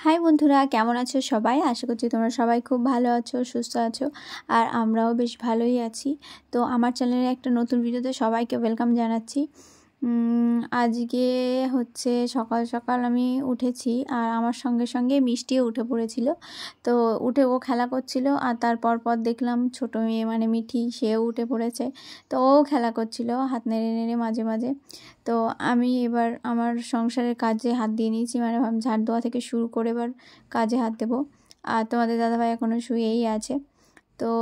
High বন্ধুরা, কেমন আছো সবাই? আশা করছি তোমরা সবাই খুব ভালো আছো, সুস্থ আছো। আর আমরাও বেশ ভালোই আছি। তো আমার চ্যানেলে একটা নতুন ভিডিওতে সবাইকে ওয়েলকাম জানাচ্ছি। আজকে হচ্ছে সকাল সকাল আমি উঠেছি, আর আমার সঙ্গে সঙ্গে মিষ্টিও উঠে পড়েছিল। তো উঠে ও খেলা করছিল, আর তারপর দেখলাম ছোটো মেয়ে মানে মিঠি, সেও উঠে পড়েছে। তো ও খেলা করছিল হাত নেড়ে নেড়ে মাঝে মাঝে। তো আমি এবার আমার সংসারের কাজে হাত দিয়ে নিয়েছি, মানে ঝাড় দেওয়া থেকে শুরু করে এবার কাজে হাত দেবো। আর তোমাদের দাদাভাই এখনও শুয়েই আছে। তো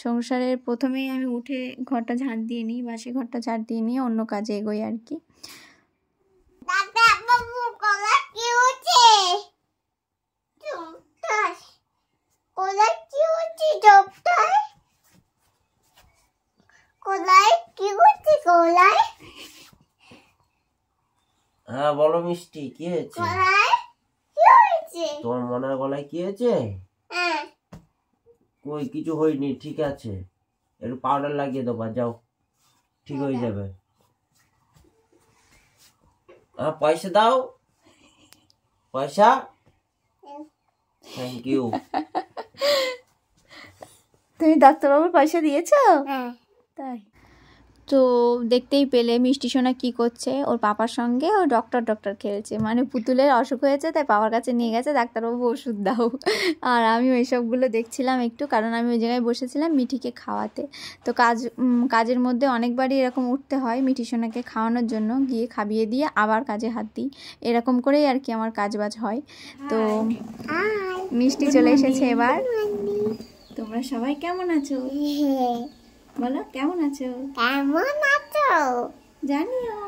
সংসারের প্রথমেই আমি উঠে ঘরটা ঝাড় দিয়ে নিই, বাসি ঘরটা ঝাড় দিয়ে নিয়ে অন্য কাজে এগোই আর কি। হ্যাঁ বলো মিষ্টি, কি হয়েছে? তোমার মনের গলায় কি হয়েছে? কই কিছু হয়নি, ঠিক আছে। একটু পাউডার লাগিয়ে দেবো, যাও, ঠিক হয়ে যাবে। পয়সা দাও, পয়সা। Thank you. তুমি ডাক্তারবাবুর পয়সা দিয়েছো? তাই তো দেখতেই পেলে মিষ্টি সোনা কী করছে, ওর পাপার সঙ্গে ও ডক্টর খেলছে। মানে পুতুলের অসুখ হয়েছে, তাই পাপার কাছে নিয়ে গেছে, ডাক্তারবাবু ওষুধ দাও। আর আমি ওই সবগুলো দেখছিলাম একটু, কারণ আমি ওই জায়গায় বসেছিলাম মিঠিকে খাওয়াতে। তো কাজের মধ্যে অনেকবারই এরকম উঠতে হয় মিঠি সোনাকে খাওয়ানোর জন্য, গিয়ে খাইয়ে দিয়ে আবার কাজে হাত দিই। এরকম করেই আর কি আমার কাজবাজ হয়। তো মিষ্টি চলে এসেছে এবার। তোমরা সবাই কেমন আছো বলো? কেমন আছো? কেমন আছো? জানিও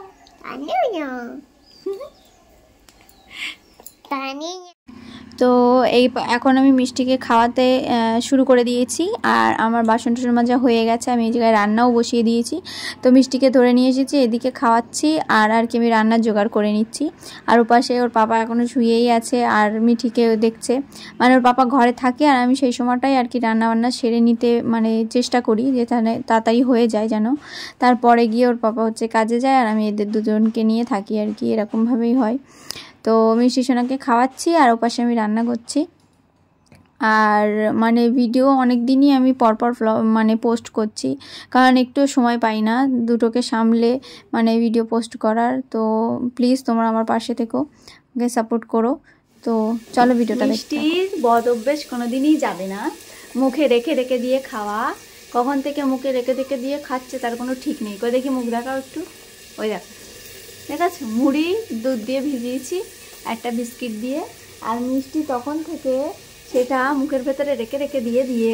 তো এখন আমি মিষ্টিকে খাওয়াতে শুরু করে দিয়েছি, আর আমার বাসন টাসন মাজা হয়ে গেছে। আমি এই জায়গায় রান্নাও বসিয়ে দিয়েছি। তো মিষ্টিকে ধরে নিয়ে এসেছি, এদিকে খাওয়াচ্ছি আর কি আমি রান্নার জোগাড় করে নিচ্ছি। আর ওপাশে ওর পাপা এখনও শুয়েই আছে, আর মিঠিকে দেখছে। মানে ওর পাপা ঘরে থাকে, আর আমি সেই সময়টাই আর কি রান্নাবান্না সেরে নিতে মানে চেষ্টা করি, যে তাড়াতাড়ি হয়ে যায় যেন। তারপরে গিয়ে ওর পাপা হচ্ছে কাজে যায়, আর আমি এদের দুজনকে নিয়ে থাকি আর কি, এরকমভাবেই হয়। তো মিষ্টি সোনাকে খাওয়াচ্ছি, আর ওপাশে আমি রান্না করছি। আর মানে ভিডিও অনেক দিনই আমি পরপর মানে পোস্ট করছি, কারণ একটু সময় পাই না দুটোকে সামলে মানে ভিডিও পোস্ট করার। তো প্লিজ তোমরা আমার পাশে থেকো, ওকে সাপোর্ট করো। তো চলো ভিডিওটা। মিষ্টির বদ অভ্যেস কোনো দিনই যাবে না, মুখে রেখে রেখে দিয়ে খাওয়া। কখন থেকে মুখে রেখে রেখে দিয়ে খাচ্ছে তার কোনো ঠিক নেই। কই দেখি মুখ দেখাও একটু, ওই দেখো, ঠিক আছে। মুড়ি দুধ দিয়ে ভিজিয়েছি একটা বিস্কিট দিয়ে, আর মিষ্টি তখন থেকে সেটা মুখের ভেতরে রেখে রেখে দিয়ে দিয়ে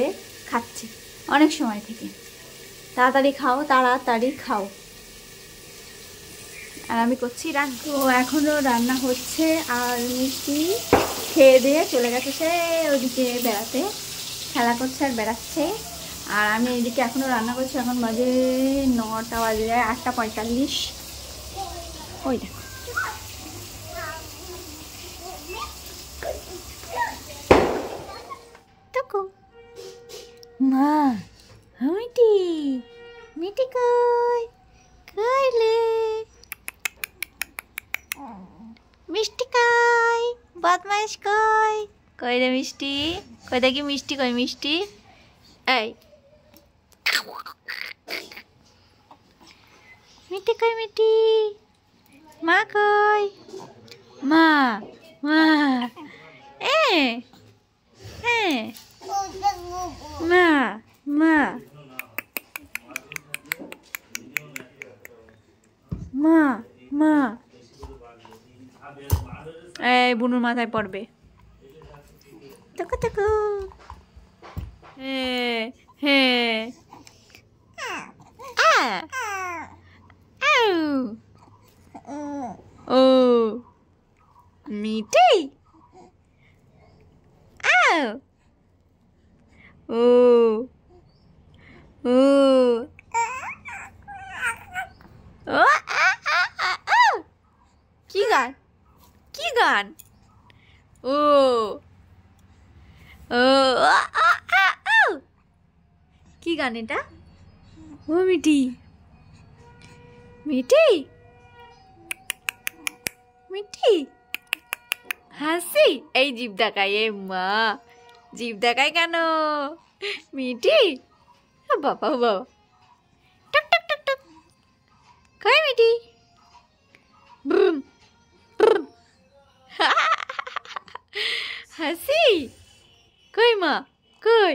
খাচ্ছে অনেক সময় থেকে। তাড়াতাড়ি খাও, তাড়াতাড়ি খাও। আর আমি করছি রান্না। তো এখনও রান্না হচ্ছে, আর মিষ্টি খেয়ে দিয়ে চলে গেছে সে ওইদিকে বেড়াতে, খেলা করছে আর বেড়াচ্ছে। আর আমি এদিকে এখনও রান্না করছি। এখন বাজে 9টা, বাজে 8:45। ওই দেখো, মা মিটি মিটি কই কইলে, মিষ্টি কই, বদমাইশ কই, কই রে মিষ্টি, কই দেখি মিষ্টি, কই মিষ্টি, এই মিটি কই, মিটি মা কই, মা মা এ হ্যাঁ মা মা মা মা, এই বুনুর মাথায় পড়বে। দেখো দেখো, হ্যাঁ হ্যাঁ, ও মিটি, ও ও ও, কি গান, কি গান, ও ও, কি গান এটা? ও মিটি মিটি মিটি, হাসি এই জিভ দেখায়, এ মা জিভ দেখায় কেন মিঠি? বাবা বাবা, টক টক টক টক, কই মিঠি? ব্রুম ব্রুম। হাসি কই মা, কই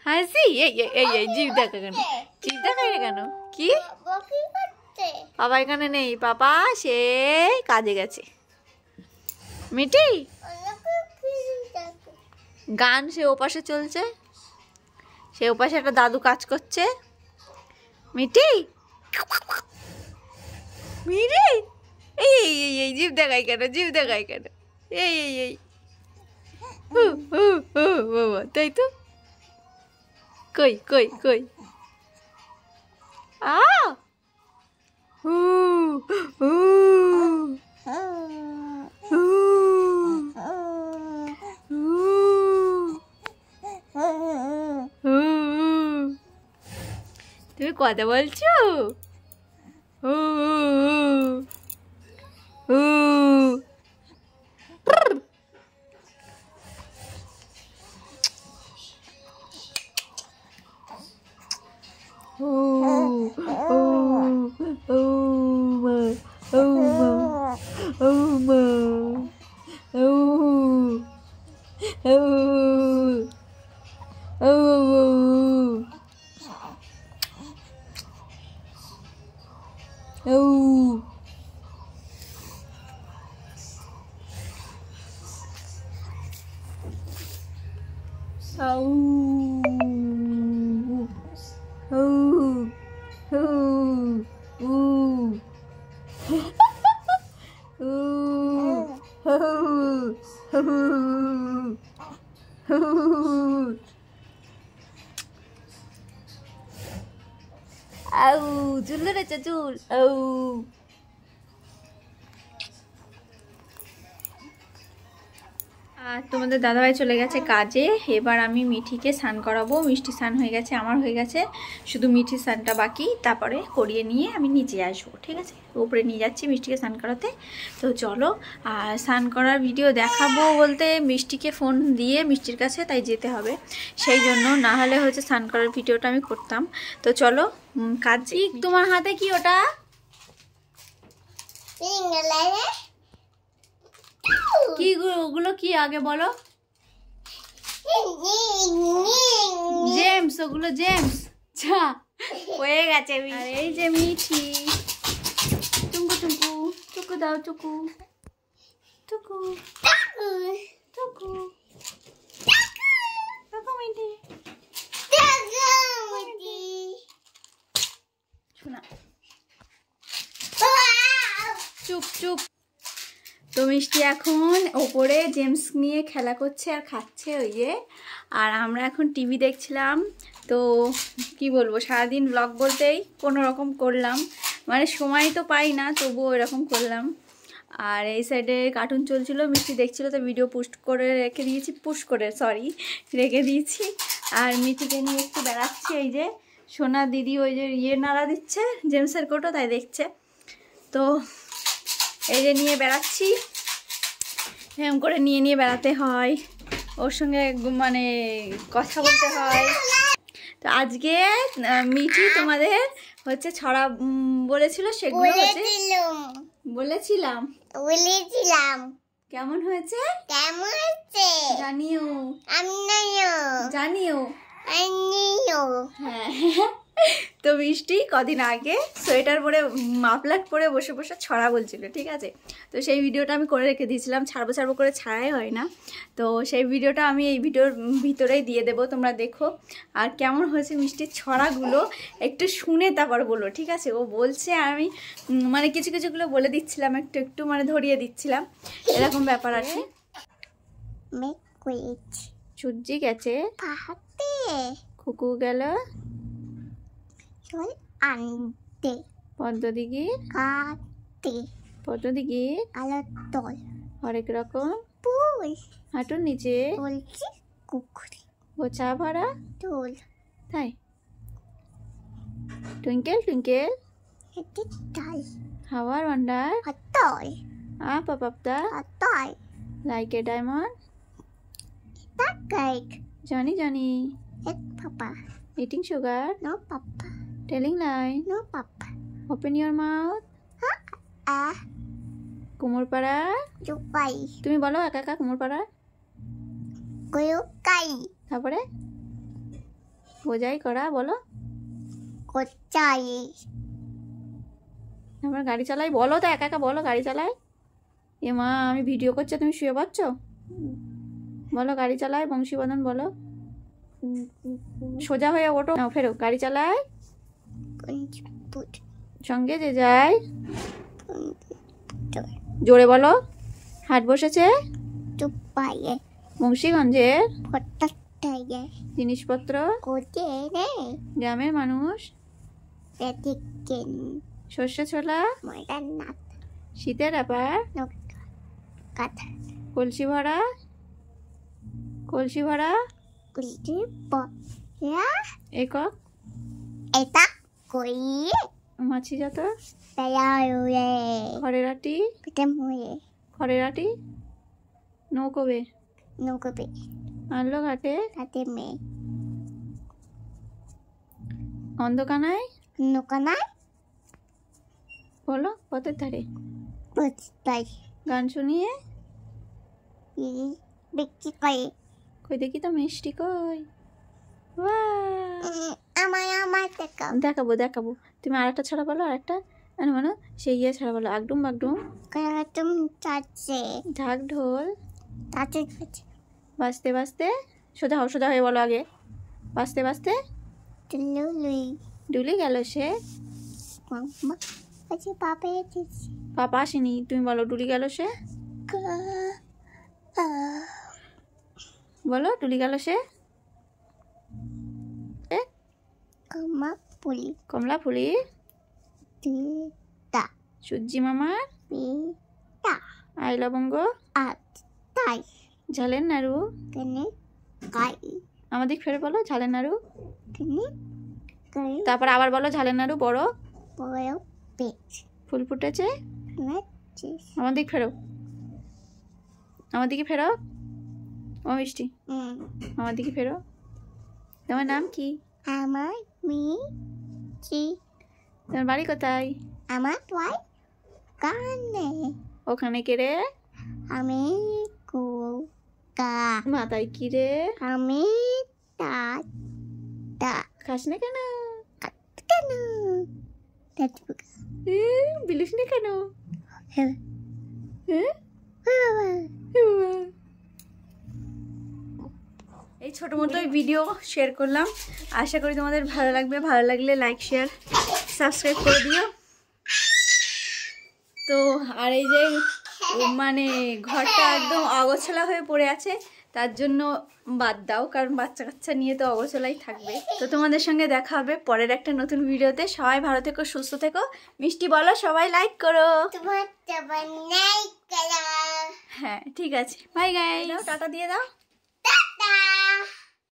হাসি? এই এই এই এই জিভ দেখা কেন, জিভ দেখায় কেন? কি বাবা এখানে নেই, পাপা সে কাজে গেছে। মিঠি গান সে ওপাশে চলছে, সে ওপাশে একটা দাদু কাজ করছে। মিঠি মিঠি এই এই এই এই জিভ দেখাই কেন, জিভ দেখাই কেন? এই এই এই বাবা, তাই তো। কই কই কই আ হু হু তুমি কথা বলছো? চুল ধরেছে চুল। আর তোমাদের দাদাভাই চলে গেছে কাজে, এবার আমি মিঠিকে স্নান করাবো। মিষ্টি স্নান হয়ে গেছে, আমার হয়ে গেছে, শুধু মিঠির স্নানটা বাকি, তারপরে করিয়ে নিয়ে আমি নিচে আসবো। ঠিক আছে, উপরে নিয়ে যাচ্ছি মিষ্টিকে স্নান করাতে। তো চলো, আর স্নান করার ভিডিও দেখাবো বলতে মিষ্টিকে ফোন দিয়ে মিষ্টির কাছে, তাই যেতে হবে, সেই জন্য, না হলে হচ্ছে স্নান করার ভিডিওটা আমি করতাম। তো চলো কাজ। তোমার হাতে কি ওটা? কি ওগুলো কি আগে বলো? জেমস, ওগুলো জেমস। আচ্ছা হয়ে গেছে। আর এই যে মিঠি, টুকু টুকু টুকু দাও, টুকু টুকু টুকু টুকু মিঠি শোনা, চুপ চুপ। তো মিষ্টি এখন ওপরে জেমস নিয়ে খেলা করছে আর খাচ্ছে ওই যে, আর আমরা এখন টিভি দেখছিলাম। তো কি বলবো, সারাদিন ব্লগ বলতেই কোনো রকম করলাম, মানে সময় তো পাই না, তবুও এরকম করলাম। আর এই সাইডে কার্টুন চলছিল, মিষ্টি দেখছিল, তো ভিডিও পোস্ট করে রেখে দিয়েছি, রেখে দিয়েছি। আর মিষ্টিকে নিয়ে একটু বেড়াচ্ছি, এই যে সোনা দিদি ওই যে নাড়া দিচ্ছে জেমসের কোটো, তাই দেখছে। তো এই যে নিয়ে বেড়াচ্ছি, এরকম করে নিয়ে বেড়াতে হয়, ওর সঙ্গে মানে কথা বলতে হয়। তো আজকে মিঠি তোমাদের হচ্ছে ছড়া বলেছিল, সেগুলো হচ্ছে বলেছিলাম। কেমন হয়েছে জানিও, জানিও। হ্যাঁ, তো মিষ্টি কদিন আগে সোয়েটার পরে মাফলার পরে বসে বসে ছড়া বলছিল, ঠিক আছে। তো সেই ভিডিওটা আমি করে রেখে দিয়েছিলাম, ছাড়বো করে ছাড়াই হয় না। তো সেই ভিডিওটা আমি এই ভিডিওর ভিতরেই দিয়ে দেবো, তোমরা দেখো। আর কেমন হয়েছে মিষ্টির ছড়াগুলো একটু শুনে তারপর বলো, ঠিক আছে। ও বলছে, আর আমি মানে কিছুগুলো বলে দিচ্ছিলাম, একটু মানে ধরিয়ে দিচ্ছিলাম, এরকম ব্যাপার আছে। সূর্যি গেছে খুকু গেল আনতে, পদ্মদিঘি আলোর তল, হরেক রকম ফুল, হাঁটুর নিচে গোছা ভরা তোল, তাই twinkle twinkle how I wonder up up up the Like a diamond. That cake. Johnny. It's Papa. Eating sugar. No Papa. Telling lie. No Papa. Open your mouth. Kumorpara. Dubai. তুমি বলো একা একা কুমোরপাড়া। Goyukai. তারপরে বোঝাই করা বলো। Gochai. আমরা গাড়ি চালাই বলো তো একা একা বলো গাড়ি চালাই। এ মা আমি ভিডিও করছি তুমি শুয়ে পাচ্ছ বলো গাড়ি চালাই বংশীবদন বলো সোজা হয়ে ওঠো নাও ফেরো গাড়ি চালাই সঙ্গে যে যায় জোরে বলো হাট বসেছে Dubai. বংশীগঞ্জের Potato. জিনিসপত্র Godere. গ্রামের মানুষ Chicken. সর্ষে ছোলা Modern nut. শীতের ব্যাপার No cut. কলসি ভরা Kulti po. Ya. একক Eta koi. মাছি জাত Payayue. খড়ের আটি Pitemue. খড়ের আটি নৌকোবে No kopi. আনলো ঘাটে Kateme. অন্ধকানায় No kana. বলো পথের ধারে But like. গান শুনিয়ে Biki koi. কই দেখি তো মিষ্টি কই বাহ! Amay teka. দেখাবো তুমি আরেকটা ছাড়া বলো আরেকটা মানে সেই ইয়ে ছাড়া বলো আগডুম বাগডুম Kaya tum tache. ঢাক ঢোল Tache. বাজতে বাজতে সোজা হয়ে বলো আগে বাজতে বাজতে Tulului. ডুলে গেল সে Mama. Aje papa eche. পাপা আসেনি তুমি বলো ডুলি গেল সে বলো ডুলি গেল সে Kama puli. কমলা ফুলি Tita. সূর্যি মামার Pita. আই লবঙ্গ At. Tai. ঝালের নাড়ু Kene. Kai. আমাদের ফের বলো ঝালের নাড়ু Kene. Kai. তারপর আবার বলো ঝালের নাড়ু বড় Boil. Bitch. ফুল ফুটেছে Matches. আমার দিকে ফেরো ও মিষ্টি আমার দিকে ফেরো তোমার নাম কি Amar. Me. Chi. তোমার বাড়ি কোথায় Amar. Why? Kane. ওখানে কে রে Ami. Ku. Ka. মাথায় কি রে Ami. Ta. Ta. খাস না কেন Kanu. That's buka. বিলিস না কেন Hey. হ্যাঁ Hey. এই ছোট মতো ভিডিও শেয়ার করলাম আশা করি তোমাদের ভালো লাগলে লাইক শেয়ার সাবস্ক্রাইব করে দিও তো আর এই যে মানে ঘরটা একদম অগোছালা হয়ে পড়ে আছে তার জন্য বাদ দাও কারণ বাচ্চা কাচ্চা নিয়ে তো অগোছালাই থাকবে তো তোমাদের সঙ্গে দেখা হবে পরের একটা নতুন ভিডিওতে সবাই ভালো থেকো সুস্থ থেকো মিষ্টি বলো সবাই লাইক করো হ্যাঁ ঠিক আছে বাই গাইস টাটা দিয়ে দাও Ta-da!